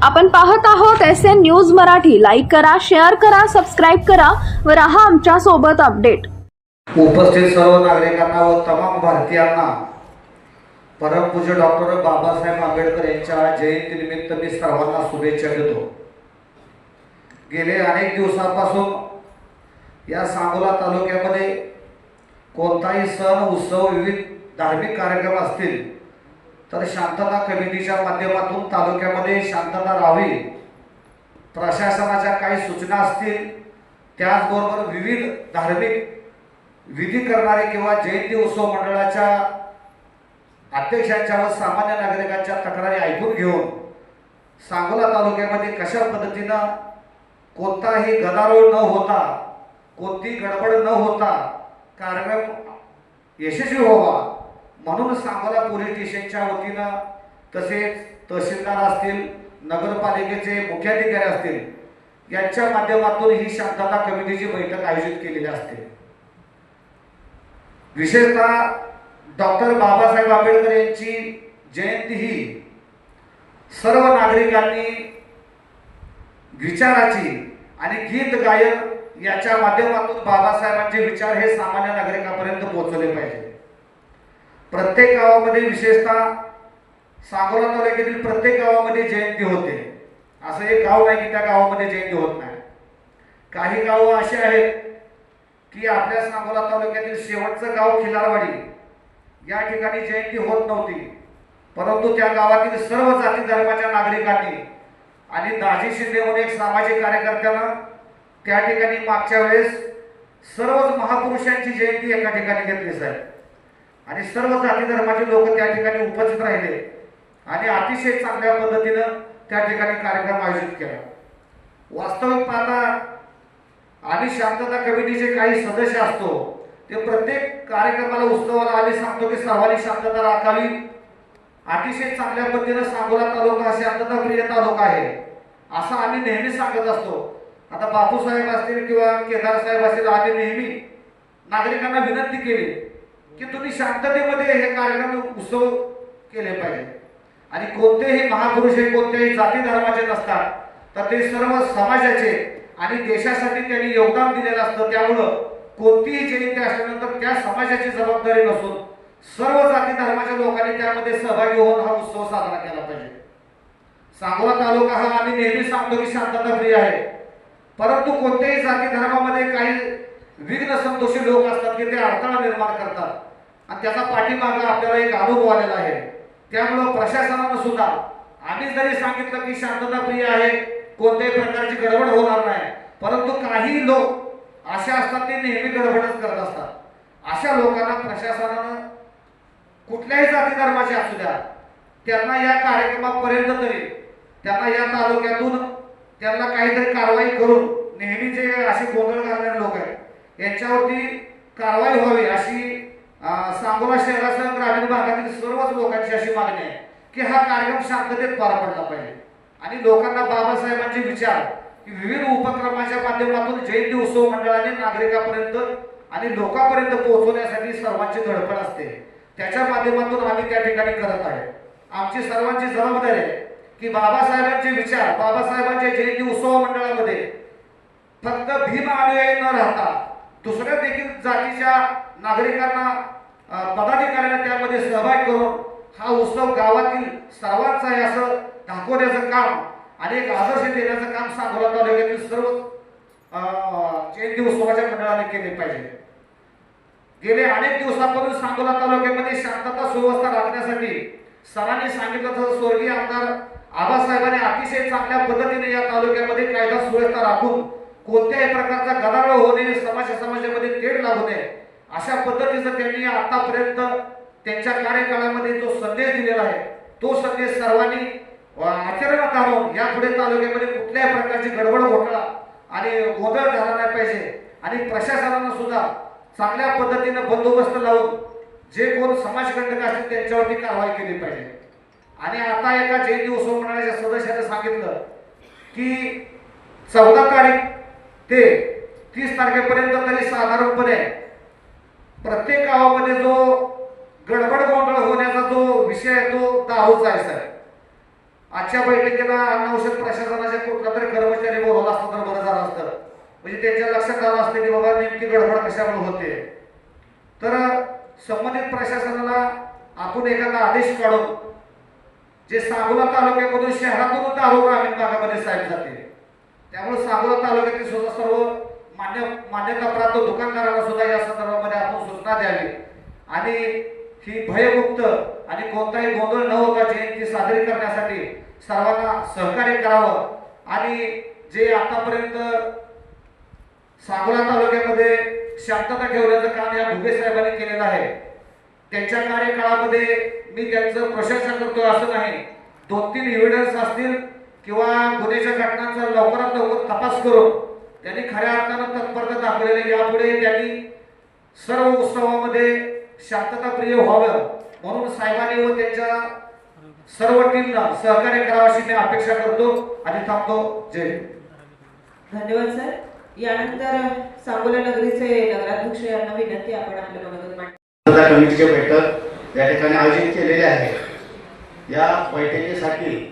आपण पाहत आहोत SN न्यूज मराठी. लाईक करा, शेअर करा, सबस्क्राईब करा व रहा आमच्या सोबत अपडेट. उपस्थित सर्व नागरिकांना व तमाम भारतीयांना परमपूज्य डॉक्टर बाबासाहेब आंबेडकर यांच्या जयंतीनिमित्त मी सर्वांना शुभेच्छा देतो. गेले अनेक दिवसांपासून या सांगोला तालुक्यामध्ये कोणताही सण उत्सव विविध धार्मिक कार्यक्रम असतील तर शांतता कमिटीच्या माध्यमातून तालुक्यामध्ये शांतता राहावी, प्रशासनाच्या काही सूचना असतील त्याचबरोबर विविध धार्मिक विधी करणारे किंवा जयंती उत्सव मंडळाच्या अध्यक्षांच्या व सामान्य नागरिकांच्या तक्रारी ऐकून घेऊन सांगोला तालुक्यामध्ये कशा पद्धतीनं कोणताही गदारोळ न होता, कोणती गडबड न होता कार्यक्रम यशस्वी व्हावा म्हणून सांगोला पोलीस स्टेशनच्या वतीनं तसेच तहसीलदार असतील, नगरपालिकेचे मुख्याधिकारी असतील यांच्या माध्यमातून ही शांतता कमिटीची बैठक आयोजित केलेली असते. विशेषतः डॉक्टर बाबासाहेब आंबेडकर यांची जयंती ही सर्व नागरिकांनी विचाराची आणि गीत गायन याच्या माध्यमातून बाबासाहेबांचे विचार हे सामान्य नागरिकांपर्यंत पोहोचवले पाहिजे. प्रत्येक गावामध्ये विशेषतः सांगोला तालुक्यातील प्रत्येक गावामध्ये जयंती होते. असं एक गाव नाही की त्या गावामध्ये जयंती होत नाही. काही गाव असे आहेत की आपल्या सांगोला तालुक्यातील शेवटचं गाव खिलारवाडी या ठिकाणी जयंती होत नव्हती, परंतु त्या गावातील सर्व जाती धर्माच्या नागरिकांनी आणि दाजी शिंदे म्हणून एक सामाजिक कार्यकर्त्यानं त्या ठिकाणी मागच्या वेळेस सर्वच महापुरुषांची जयंती एका ठिकाणी घेतली साहेब आणि सर्व जाती धर्माचे लोक त्या ठिकाणी उपस्थित राहिले आणि अतिशय चांगल्या पद्धतीनं त्या ठिकाणी कार्यक्रम आयोजित केला. वास्तविक पाहता आम्ही शांतता कमिटीचे काही सदस्य असतो ते प्रत्येक कार्यक्रमाला उत्सवाला आम्ही सांगतो की सर्वांनी शांतता राखावी. अतिशय चांगल्या पद्धतीनं सांगोला तालुका हा शांतताप्रिय तालुका आहे असं आम्ही नेहमी सांगत असतो. आता बापूसाहेब असतील किंवा केदार साहेब असतील, आम्ही नेहमी नागरिकांना विनंती केली की तुम्ही शांततेमध्ये हे कार्यक्रम उत्सव केले पाहिजे आणि कोणतेही महापुरुष हे कोणत्याही जाती धर्माचे नसतात तर ते सर्व समाजाचे आणि देशासाठी त्यांनी योगदान दिलेलं असतं. त्यामुळं कोणतीही जयंती असल्यानंतर त्या समाजाची जबाबदारी नसून सर्व जाती धर्माच्या लोकांनी त्यामध्ये सहभागी होऊन हा उत्सव साजरा केला पाहिजे. सांगोला तालुका हा आम्ही नेहमी सांगतो की शांतता प्रिय आहे, परंतु कोणत्याही जाती धर्मामध्ये काही विघ्न संतोषी लोक असतात की ते अडथळा निर्माण करतात आणि त्याचा पाठीमागे आपल्याला एक अनुभव आलेला आहे. त्यामुळं प्रशासनानं सुद्धा आम्ही जरी सांगितलं की शांतता प्रिय आहे, कोणत्याही प्रकारची गडबड होणार नाही, परंतु काही लोक असे असतात ते नेहमी गडबडच करत असतात. अशा लोकांना प्रशासनानं कुठल्याही जाती धर्माचे असू द्या त्यांना या कार्यक्रमापर्यंत तरी त्यांना या तालुक्यातून त्यांना काहीतरी कारवाई करून नेहमी जे असे गोंधळ घालणारे लोक आहेत यांच्यावरती कारवाई व्हावी अशी सांगोला शहरासह ग्रामीण भागातील सर्वच लोकांची अशी मागणी आहे की हा कार्यक्रम शांततेत पार पडला पाहिजे आणि लोकांना बाबासाहेबांचे विचार विविध उपक्रमाच्या माध्यमातून जयंती उत्सव मंडळाने नागरिकांपर्यंत आणि लोकांपर्यंत पोहोचवण्यासाठी सर्वांची धडपड असते. त्याच्या माध्यमातून आम्ही त्या ठिकाणी करत आहे. आमची सर्वांची जबाबदारी आहे की बाबासाहेबांचे विचार बाबासाहेबांच्या जयंती उत्सव मंडळामध्ये फक्त भीम अनुयायी न राहता दुसऱ्या देखील जातीच्या नागरिकांना पदाधिकाऱ्यांना त्यामध्ये सहभाग करून हा उत्सव गावातील सर्वांचा आहे असं दाखवण्याचं काम आणि एक आदर्श देण्याचं काम सांगोला तालुक्यातील सर्व जयंती उत्सवाच्या मंडळाने केले पाहिजे. गेले अनेक दिवसांपासून सांगोला तालुक्यामध्ये शांतता सुव्यवस्था राखण्यासाठी सरांनी सांगितलं तसं स्वर्गीय आमदार आबासाहेबांनी अतिशय चांगल्या पद्धतीने या तालुक्यामध्ये कायदा सुव्यवस्था राखून कोणत्याही प्रकारचा गदारोळ होणे, समाजामध्ये तेढ लागू नये अशा पद्धतीचं त्यांनी आतापर्यंत त्यांच्या कार्यकाळामध्ये जो संदेश दिलेला आहे तो संदेश सर्वांनी आचरणात आणून यापुढे तालुक्यामध्ये कुठल्याही प्रकारची गडबड घोटाळा आणि गोंधळ झाला नाही पाहिजे आणि प्रशासनानं सुद्धा चांगल्या पद्धतीने बंदोबस्त लावून जे कोण समाजकंटक असतील त्यांच्यावरती कारवाई केली पाहिजे. आणि आता एका जयंती उत्सव मंडळाच्या सदस्याने सांगितलं की 14 तारीख ते 30 तारखेपर्यंत तरी साधारणपणे प्रत्येक गावामध्ये जो गडबड गोंधळ होण्याचा जो विषय आहे तो दारूचा आहे साहेब. आजच्या बैठकीला अन्न औषध प्रशासनाच्या कुठला तरी कर्मचारी बोलवला असतं तर बरं झालं असतं, म्हणजे त्यांच्या लक्षात आलं असतं की बाबा नेमकी गडबड कशामुळे होते. तर संबंधित प्रशासनाला आपण एखादा आदेश काढून जे सांगोला तालुक्यामधून शहरातून दारू ग्रामीण भागामध्ये साहेब जाते, त्यामुळे सांगोला तालुक्यातील सुद्धा सर्व मान्यताप्राप्त दुकानदारांना सुद्धा या संदर्भामध्ये आपण सूचना द्यावी आणि ही भयमुक्त आणि कोणताही गोंधळ न होता जयंती साजरी करण्यासाठी सर्वांना सहकार्य करावं. आणि जे आतापर्यंत सांगोला तालुक्यामध्ये शांतता ठेवण्याचं काम या भुगे साहेबांनी केलेलं आहे, त्यांच्या कार्यकाळामध्ये मी त्यांचं प्रशंसा करतो असं नाही. 2-3 एव्हिडन्स असतील किंवा गुन्ह्याच्या घटनांचा लवकरात लवकर तपास करून त्यांनी खऱ्या अर्थानं तत्परता दाखवलेली. यापुढे त्यांनी सर्व उत्सवामध्ये शांतताप्रिय व्हावं म्हणून साहेबांनी व त्यांच्या सर्व टीमला सहकार्य करावं अशी मी अपेक्षा करतो आणि थांबतो. जय हिंद. धन्यवाद सर. यानंतर सांगोला नगरीचे नगराध्यक्ष यांना विनंती आपण आपल्या मनोगत मांडा. कमिटीची बैठक या ठिकाणी आयोजित केलेली आहे. या बैठकीसाठी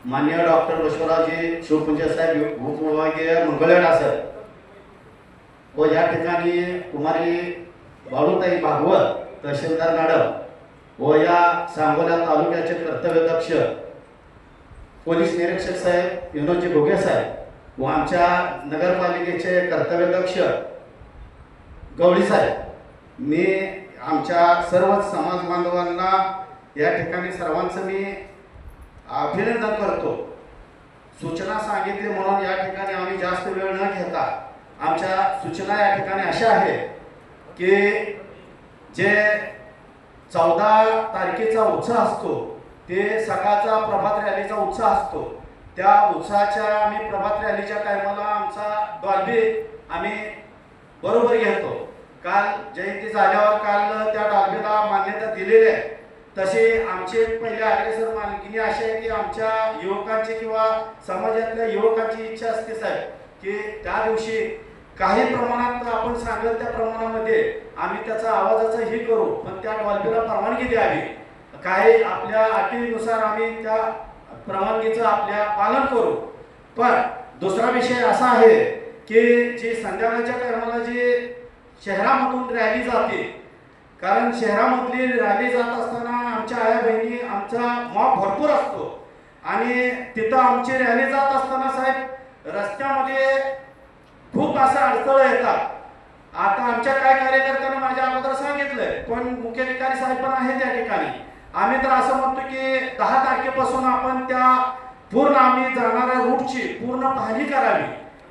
माननीय डॉक्टर बसवरावजी शिवपुंजे साहेब उपविभागीय मंगळवेढा सर व या ठिकाणी कुमारी बाळूताई भागवत तहसीलदार मॅडम व या सांगोला तालुक्याचे कर्तव्यदक्ष पोलीस निरीक्षक साहेब विनोदजी भोगे साहेब व आमच्या नगरपालिकेचे कर्तव्यदक्ष गवळी साहेब, मी आमच्या सर्व समाज बांधवांना या ठिकाणी सर्वांचं मी अभिनंदन करतो. सूचना सांगितली म्हणून या ठिकाणी आम्ही जास्त वेळ न घेता आमच्या सूचना या ठिकाणी अशा आहेत की जे 14 तारखेचा उत्साह असतो ते सकाळचा प्रभात रॅलीचा उत्साह असतो. त्या उत्साहाच्या आम्ही प्रभात रॅलीच्या टायमाला आमचा डॉल्बी आम्ही बरोबर घेतो. काल जयंती झाल्यावर काल त्या डॉल्बीला मान्यता दिलेली आहे. तसे आमचे पहिले अग्रेसर मालकीनी अशी आहे की आमच्या युवकांची किंवा समाजातल्या युवकांची इच्छा असते साहेब की त्या दिवशी काही प्रमाणात आपण सांगेल त्या प्रमाणामध्ये आम्ही त्याचा आवाजाचा ही करू, पण त्या डॉल्बीला परवानगी द्यावी. काही आपल्या अटीनुसार आम्ही त्या परवानगीचं आपल्या पालन करू. पण दुसरा विषय असा आहे की जी संध्याकाळच्या टायमाला जी शहरामधून रॅली जाते, कारण शहरामधली रॅली जात असताना आमच्या आया बहिणी आमचा मॉब भरपूर असतो आणि तिथं आमची रॅली जात असताना साहेब रस्त्यामध्ये खूप असं अडथळं येतात. आता आमच्या काय कार्यकर्त्यांना माझ्या अगोदर सांगितलंय, पण मुख्याधिकारी साहेब पण आहेत त्या ठिकाणी. आम्ही तर असं म्हणतो की 10 तारखेपासून आपण त्या पूर्ण आम्ही जाणाऱ्या रूटची पूर्ण पाहणी करावी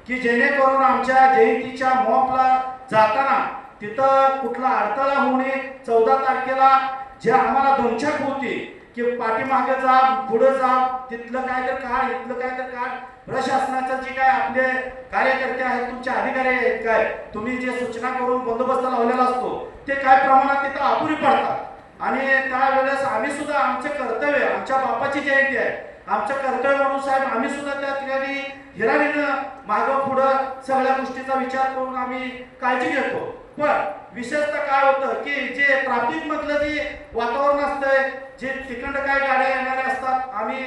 की जेणेकरून आमच्या जयंतीच्या मॉबला जाताना तिथं कुठला अडथळा होऊ नये. 14 तारखेला जे आम्हाला दोनछाक होती की पाठीमागे जा पुढे जा, तिथलं काय तर काढ इथलं काय तर काढ, प्रशासनाचं जे काय आपले कार्यकर्ते आहेत तुमचे अधिकारी आहेत काय तुम्ही जे सूचना करून बंदोबस्त लावलेला असतो ते काय प्रमाणात तिथं अपुरी पडतात आणि त्यावेळेस आम्ही सुद्धा आमचे कर्तव्य, आमच्या बापाची जयंती आहे, आमचं कर्तव्य म्हणून साहेब आम्ही सुद्धा त्या ठिकाणी हिरारीनं मागं पुढं सगळ्या गोष्टीचा विचार करून आम्ही काळजी घेतो. पण विशेषतः काय होतं की जे ट्रॅफिक मधलं जे वातावरण असतंय, जे तिकडं काय गाड्या येणाऱ्या असतात, आम्ही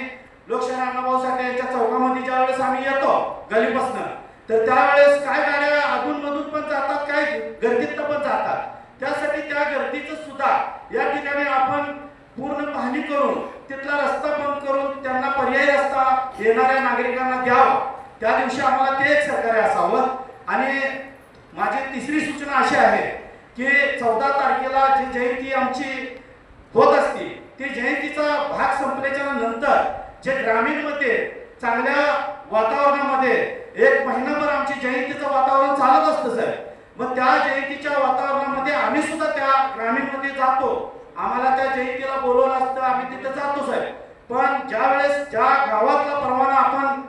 लोकशाही अण्णाभाऊ साठे यांच्या चौकामध्ये ज्या वेळेस आम्ही येतो गलीपासनं, तर त्यावेळेस काय गाड्या अधूनमधून पण जातात, काय गर्दीत पण जातात. त्यासाठी त्या गर्दीचं सुद्धा या ठिकाणी आपण पूर्ण पाहणी करून तिथला रस्ता बंद करून त्यांना पर्यायी रस्ता येणाऱ्या नागरिकांना द्यावा. त्या दिवशी आम्हाला ते एक सहकार्य असावं. आणि माझी तिसरी सूचना अशी आहे की 14 तारखेला जी जयंती आमची होत असते ती जयंतीचा भाग संपल्याच्या नंतर जे ग्रामीणमध्ये चांगल्या वातावरणामध्ये 1 महिनाभर आमची जयंतीचं वातावरण चालत असतं सर. मग त्या जयंतीच्या वातावरणामध्ये आम्ही सुद्धा त्या ग्रामीणमध्ये जातो. आम्हाला त्या जयंतीला बोलवलं असतं, आम्ही तिथे जातो साहेब. पण ज्या वेळेस ज्या गावातला परवाना आपण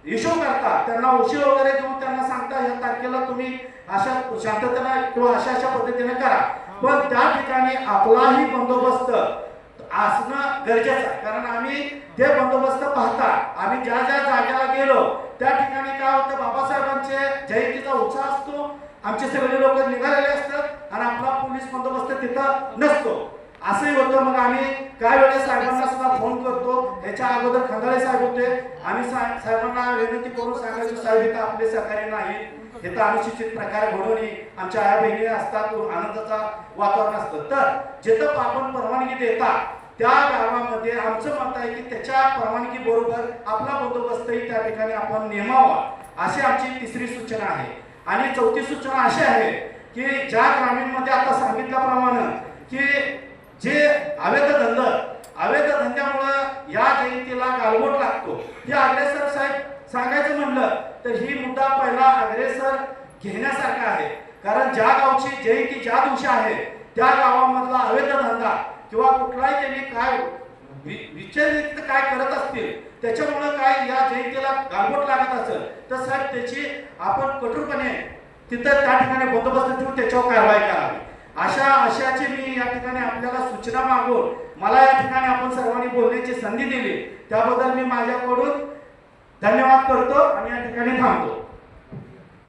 इश्यू करता त्यांना उशीर वगैरे देऊन त्यांना सांगता या तारखेला तुम्ही अशा शांततेने किंवा अशा पद्धतीने करा, पण त्या ठिकाणी आपलाही बंदोबस्त असणं गरजेचं आहे. कारण आम्ही ते बंदोबस्त पाहता आम्ही ज्या ज्या जागेला गेलो त्या ठिकाणी काय होतं, बाबासाहेबांचे जयंतीचा उत्साह असतो, आमचे सगळे लोक निघालेले असतात आणि आपला पोलीस बंदोबस्त तिथं नसतो. असंही होतं. मग आम्ही काय वेळेस साहेबांना सुद्धा फोन करतो. ह्याच्या अगोदर खंदाळे साहेब होते. आम्ही साहेबांना विनंती करून सांगायचो, साहेब इथं आपले सहकारी नाही, इथं अनुसूचित प्रकार घडून आमच्या आया बहिणी असतात, आनंदाचा वातावरण असतं. तर जिथं आपण परवानगी देता त्या गावामध्ये आमचं मत आहे की त्याच्या परवानगी बरोबर आपला बंदोबस्तही त्या ठिकाणी आपण नेमावा, अशी आमची तिसरी सूचना आहे. आणि चौथी सूचना अशी आहे की ज्या ग्रामीणमध्ये आता सांगितल्याप्रमाणे की जे अवैध धंद्यामुळं या जयंतीला गालबोट लागतो, हे अग्रेसर साहेब सांगायचं म्हणलं तर ही मुद्दा पहिला अग्रेसर घेण्यासारखा आहे. कारण ज्या गावची जयंती ज्या दिवशी आहे त्या गावामधला अवैध धंदा किंवा कुठलाही त्यांनी काय विचारित काय करत असतील त्याच्यामुळे काय या जयंतीला गालबोट लागत असेल तर साहेब त्याची आपण कठोरपणे तिथं त्या ठिकाणी बंदोबस्त ठेवून त्याच्यावर कारवाई करावी. अशाची मी या ठिकाणी आपल्याला सूचना मागून मला या ठिकाणी आपण सर्वांनी बोलण्याची संधी दिली त्याबद्दल मी माझ्याकडून धन्यवाद करतो आणि या ठिकाणी थांबतो.